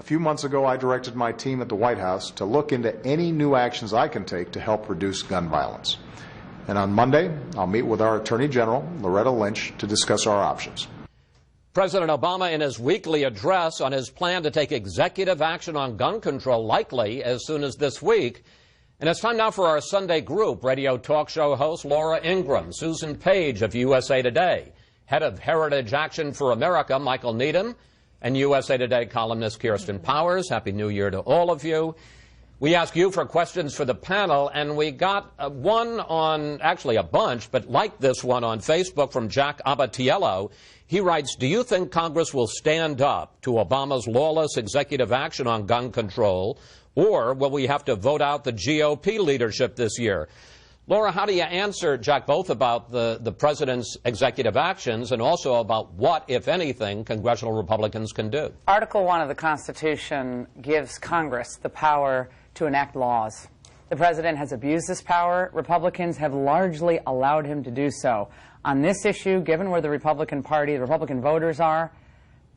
A few months ago, I directed my team at the White House to look into any new actions I can take to help reduce gun violence. And on Monday, I'll meet with our Attorney General, Loretta Lynch, to discuss our options. President Obama, in his weekly address on his plan to take executive action on gun control, likely as soon as this week. And it's time now for our Sunday group. Radio talk show host Laura Ingraham, Susan Page of USA Today, head of Heritage Action for America, Michael Needham, and USA Today columnist Kirsten Powers. Happy New Year to all of you. We ask you for questions for the panel, and we got one on, actually a bunch, but like this one on Facebook from Jack Abatiello. He writes, do you think Congress will stand up to Obama's lawless executive action on gun control, or will we have to vote out the GOP leadership this year? Laura, how do you answer, Jack, both about the president's executive actions and also about what, if anything, congressional Republicans can do? Article 1 of the Constitution gives Congress the power to enact laws. The president has abused this power. Republicans have largely allowed him to do so. On this issue, given where the Republican Party, the Republican voters are,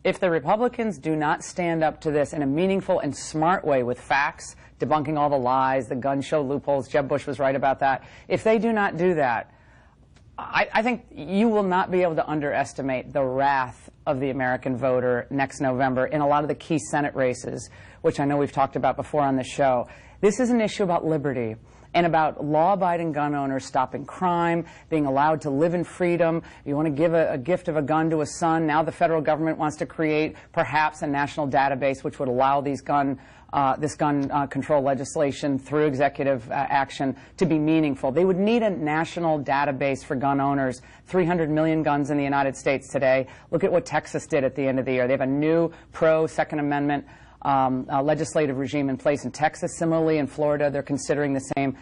if the Republicans do not stand up to this in a meaningful and smart way with facts, debunking all the lies, the gun show loopholes, Jeb Bush was right about that, if they do not do that, I think you will not be able to underestimate the wrath of the American voter next November in a lot of the key Senate races, which I know we've talked about before on the show. This is an issue about liberty and about law-abiding gun owners stopping crime, being allowed to live in freedom. You want to give a gift of a gun to a son. Now the federal government wants to create perhaps a national database which would allow these gun control legislation through executive action to be meaningful. They would need a national database for gun owners. 300 million guns in the United States today. Look at what Texas did at the end of the year. They have a new pro-Second Amendment legislative regime in place in Texas. Similarly, in Florida, they're considering the same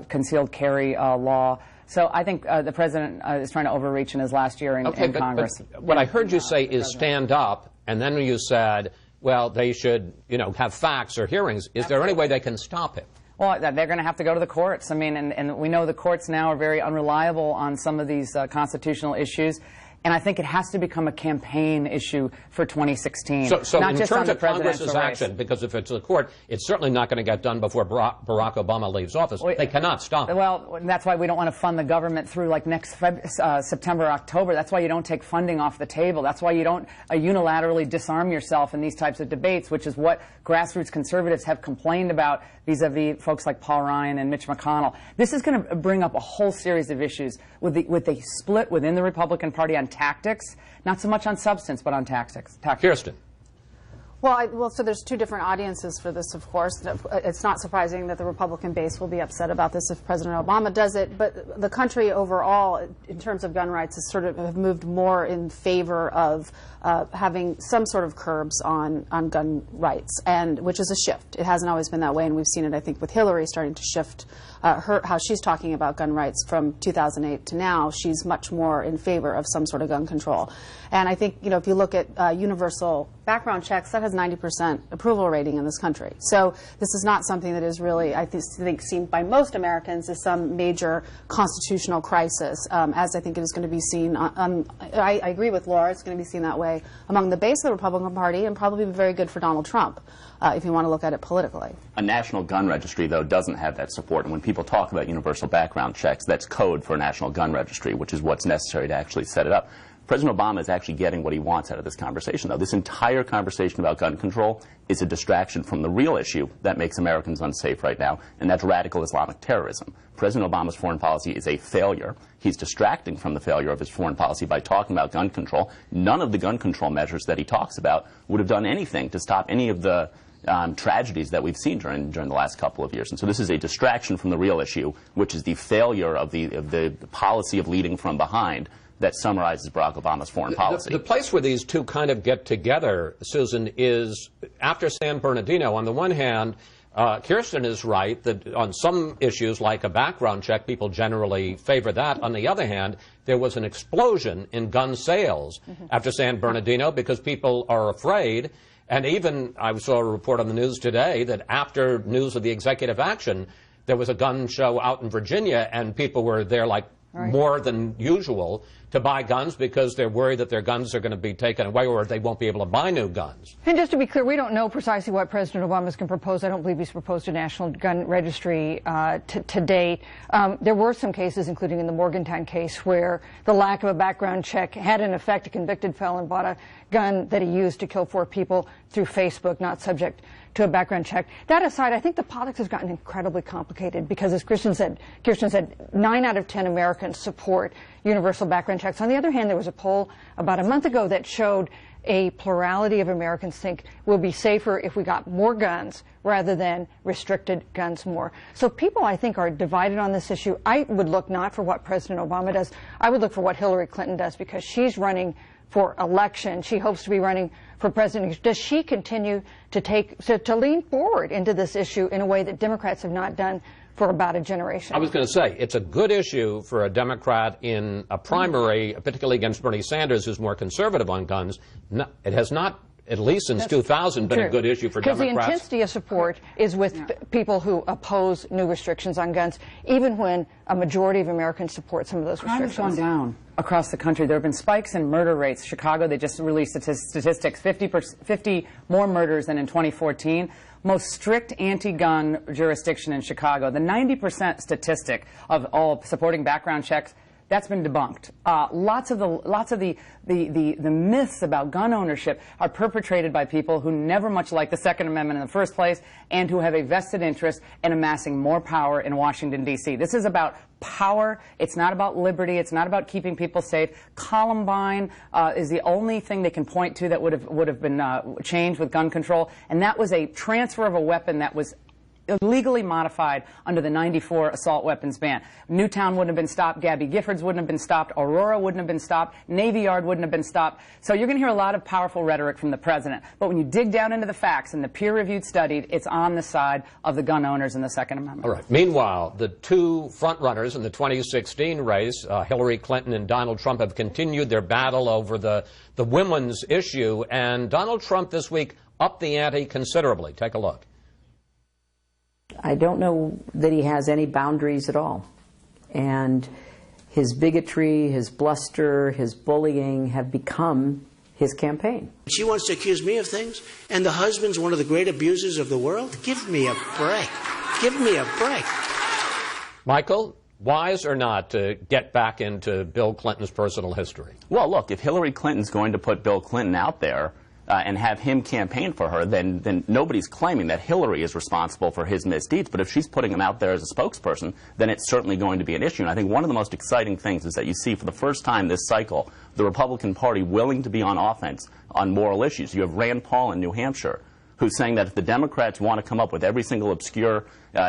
concealed carry law. So I think the president is trying to overreach in his last year in Congress. But what I heard you say is stand up, and then you said, well, they should, have facts or hearings. Is there any way they can stop it? Well, they're going to have to go to the courts. I mean, and we know the courts now are very unreliable on some of these constitutional issues. And I think it has to become a campaign issue for 2016. So not in just terms on of Congress's action, because if it's the court, it's certainly not going to get done before Barack Obama leaves office. They cannot stop it. Well, that's why we don't want to fund the government through like next September, October. That's why you don't take funding off the table. That's why you don't unilaterally disarm yourself in these types of debates, which is what grassroots conservatives have complained about vis-a-vis folks like Paul Ryan and Mitch McConnell. This is going to bring up a whole series of issues with the split within the Republican Party on tactics, not so much on substance, but on tactics. Kirsten. Well, so there's two different audiences for this, of course. It's not surprising that the Republican base will be upset about this if President Obama does it. But the country overall, in terms of gun rights, has sort of have moved more in favor of having some sort of curbs on gun rights, and which is a shift. It hasn't always been that way, and we've seen it, I think, with Hillary starting to shift how she's talking about gun rights from 2008 to now. She's much more in favor of some sort of gun control. And I think, if you look at universal background checks, that has 90% approval rating in this country. So this is not something that is really, I think, seen by most Americans as some major constitutional crisis, as I think it is going to be seen. I agree with Laura, it's going to be seen that way among the base of the Republican Party, and probably be very good for Donald Trump, if you want to look at it politically. A national gun registry, though, doesn't have that support. And when people talk about universal background checks, that's code for a national gun registry, which is what's necessary to actually set it up. President Obama is actually getting what he wants out of this conversation, though. This entire conversation about gun control is a distraction from the real issue that makes Americans unsafe right now, and that's radical Islamic terrorism. President Obama's foreign policy is a failure. He's distracting from the failure of his foreign policy by talking about gun control. None of the gun control measures that he talks about would have done anything to stop any of the tragedies that we've seen during the last couple of years. And so this is a distraction from the real issue, which is the failure of the policy of leading from behind that summarizes Barack Obama's foreign policy. The place where these two kind of get together, Susan, is after San Bernardino. On the one hand, Kirsten is right that on some issues like a background check, people generally favor that. On the other hand, there was an explosion in gun sales after San Bernardino because people are afraid. And even I saw a report on the news today that after news of the executive action, there was a gun show out in Virginia, and people were there like more than usual to buy guns because they're worried that their guns are going to be taken away or they won't be able to buy new guns. And just to be clear, we don't know precisely what President Obama is going to propose. I don't believe he's proposed a national gun registry to date. There were some cases, including in the Morgantown case, where the lack of a background check had in effect a convicted felon bought a gun that he used to kill 4 people through Facebook, not subject to a background check. That aside, I think the politics has gotten incredibly complicated because, as Kirsten said, 9 out of 10 Americans support universal background checks. On the other hand, there was a poll about a month ago that showed a plurality of Americans think we'll be safer if we got more guns rather than restricted guns more. So people, I think, are divided on this issue. I would look not for what President Obama does. I would look for what Hillary Clinton does because she's running for election. She hopes to be running for president. Does she continue to lean forward into this issue in a way that Democrats have not done for about a generation? I was going to say, it's a good issue for a Democrat in a primary, particularly against Bernie Sanders, who's more conservative on guns. No, it has not, at least since 2000, been a good issue for Democrats. Because the intensity of support is with people who oppose new restrictions on guns, even when a majority of Americans support some of those restrictions. Crime has gone down across the country. There have been spikes in murder rates. Chicago, they just released statistics, 50 more murders than in 2014. Most strict anti-gun jurisdiction in Chicago. The 90% statistic of all supporting background checks, that's been debunked. Lots of the myths about gun ownership are perpetrated by people who never much liked the Second Amendment in the first place and who have a vested interest in amassing more power in Washington, D.C. This is about power. It's not about liberty. It's not about keeping people safe. Columbine is the only thing they can point to that would have been changed with gun control, and that was a transfer of a weapon that was illegally modified under the '94 assault weapons ban. Newtown wouldn't have been stopped. Gabby Giffords wouldn't have been stopped. Aurora wouldn't have been stopped. Navy Yard wouldn't have been stopped. So you're going to hear a lot of powerful rhetoric from the president. But when you dig down into the facts and the peer-reviewed study, it's on the side of the gun owners and the Second Amendment. All right. Meanwhile, the two frontrunners in the 2016 race, Hillary Clinton and Donald Trump, have continued their battle over the women's issue. And Donald Trump this week upped the ante considerably. Take a look. I don't know that he has any boundaries at all. And his bigotry, his bluster, his bullying have become his campaign. She wants to accuse me of things, and the husband's one of the great abusers of the world? Give me a break. Give me a break. Michael, wise or not to get back into Bill Clinton's personal history? Well, look, if Hillary Clinton's going to put Bill Clinton out there and have him campaign for her, then nobody's claiming that Hillary is responsible for his misdeeds. But if she's putting him out there as a spokesperson, then it's certainly going to be an issue. And I think one of the most exciting things is that you see for the first time this cycle the Republican Party willing to be on offense on moral issues. You have Rand Paul in New Hampshire, who's saying that if the Democrats want to come up with every single obscure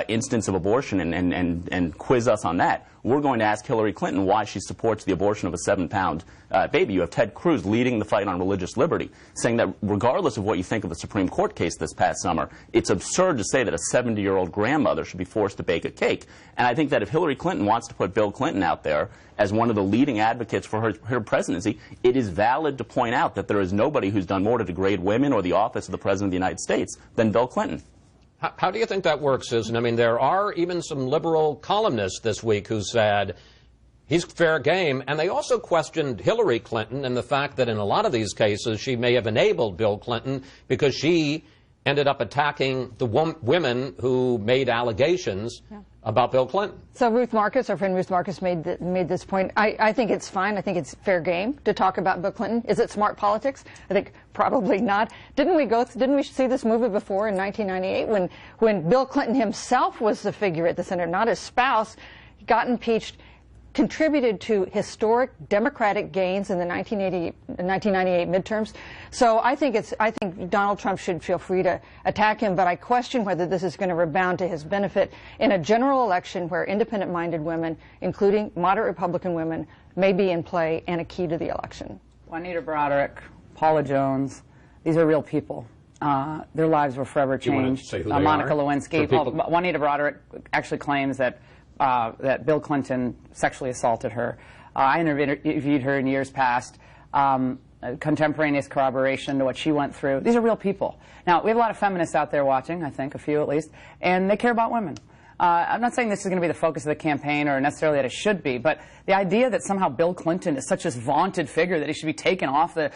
instance of abortion and quiz us on that, we're going to ask Hillary Clinton why she supports the abortion of a 7-pound baby. You have Ted Cruz leading the fight on religious liberty, saying that regardless of what you think of the Supreme Court case this past summer, it's absurd to say that a 70-year-old grandmother should be forced to bake a cake. And I think that if Hillary Clinton wants to put Bill Clinton out there as one of the leading advocates for her presidency, it is valid to point out that there is nobody who's done more to degrade women or the office of the President of the United States than Bill Clinton. How do you think that works, Susan? I mean, there are even some liberal columnists this week who said he's fair game, and they also questioned Hillary Clinton and the fact that in a lot of these cases she may have enabled Bill Clinton because she ended up attacking the women who made allegations about Bill Clinton. So Ruth Marcus, our friend Ruth Marcus, made this point. I think it's fine. I think it's fair game to talk about Bill Clinton. Is it smart politics? I think probably not. Didn't we see this movie before in 1998 when Bill Clinton himself was the figure at the center, not his spouse, got impeached, contributed to historic Democratic gains in the 1998 midterms. So I think Donald Trump should feel free to attack him, but I question whether this is going to rebound to his benefit in a general election where independent-minded women, including moderate Republican women, may be in play and a key to the election. Juanita Broderick, Paula Jones, these are real people. Their lives were forever changed. Monica Lewinsky. Juanita Broderick actually claims that Bill Clinton sexually assaulted her. I interviewed her in years past. Contemporaneous corroboration to what she went through. These are real people. Now, we have a lot of feminists out there watching, I think, a few at least, and they care about women. I'm not saying this is going to be the focus of the campaign or necessarily that it should be, but the idea that somehow Bill Clinton is such this vaunted figure that he should be taken off the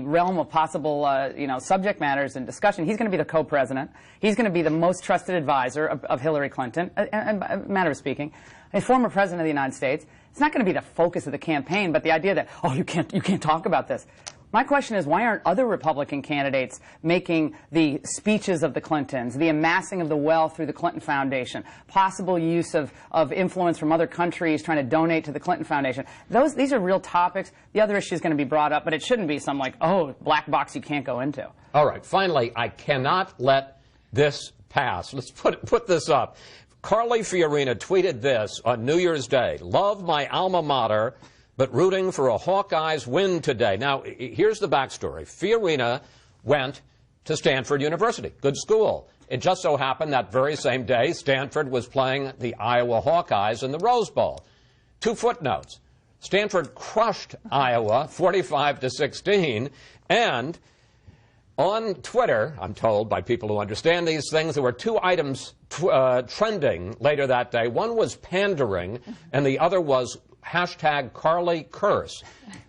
realm of possible subject matters and discussion. He's going to be the co-president. He's going to be the most trusted advisor of Hillary Clinton, a matter of speaking, a former president of the United States. It's not going to be the focus of the campaign, but the idea that, oh, you can't talk about this. My question is, why aren't other Republican candidates making the speeches of the Clintons, the amassing of the wealth through the Clinton Foundation, possible use of influence from other countries trying to donate to the Clinton Foundation? These are real topics. The other issue is going to be brought up, but it shouldn't be some like, oh, black box you can't go into. All right. Finally, I cannot let this pass. Let's put this up. Carly Fiorina tweeted this on New Year's Day. Love my alma mater, but rooting for a Hawkeyes win today. Now, here's the backstory. Fiorina went to Stanford University. Good school. It just so happened that very same day, Stanford was playing the Iowa Hawkeyes in the Rose Bowl. 2 footnotes. Stanford crushed Iowa 45-16, and on Twitter, I'm told by people who understand these things, there were 2 items trending later that day. One was pandering, and the other was #CarlyCurse.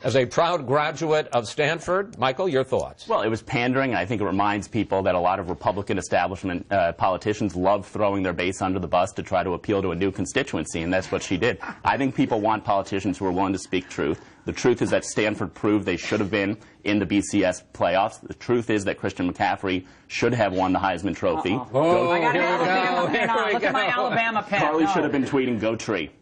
As a proud graduate of Stanford, Michael, your thoughts? Well, it was pandering, and I think it reminds people that a lot of Republican establishment politicians love throwing their base under the bus to try to appeal to a new constituency, and that's what she did. I think people want politicians who are willing to speak truth. The truth is that Stanford proved they should have been in the BCS playoffs. The truth is that Christian McCaffrey should have won the Heisman Trophy. Oh, I got an Alabama pin on. Look at my Alabama pin. Carly should have been tweeting, "Go Tree."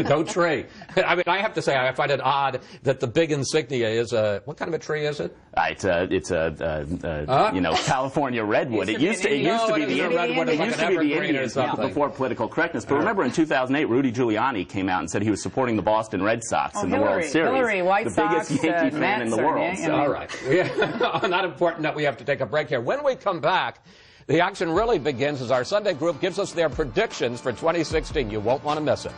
Go tree. I mean, I have to say, I find it odd that the big insignia is a, what kind of a tree is it? It's a California redwood. It used to be the Indians before political correctness. But remember, in 2008, Rudy Giuliani came out and said he was supporting the Boston Red Sox in the World Series. Hillary, White the Sox, biggest Yankee fan in the world. So. All right. On that important note, we have to take a break here. When we come back, the action really begins as our Sunday group gives us their predictions for 2016. You won't want to miss it.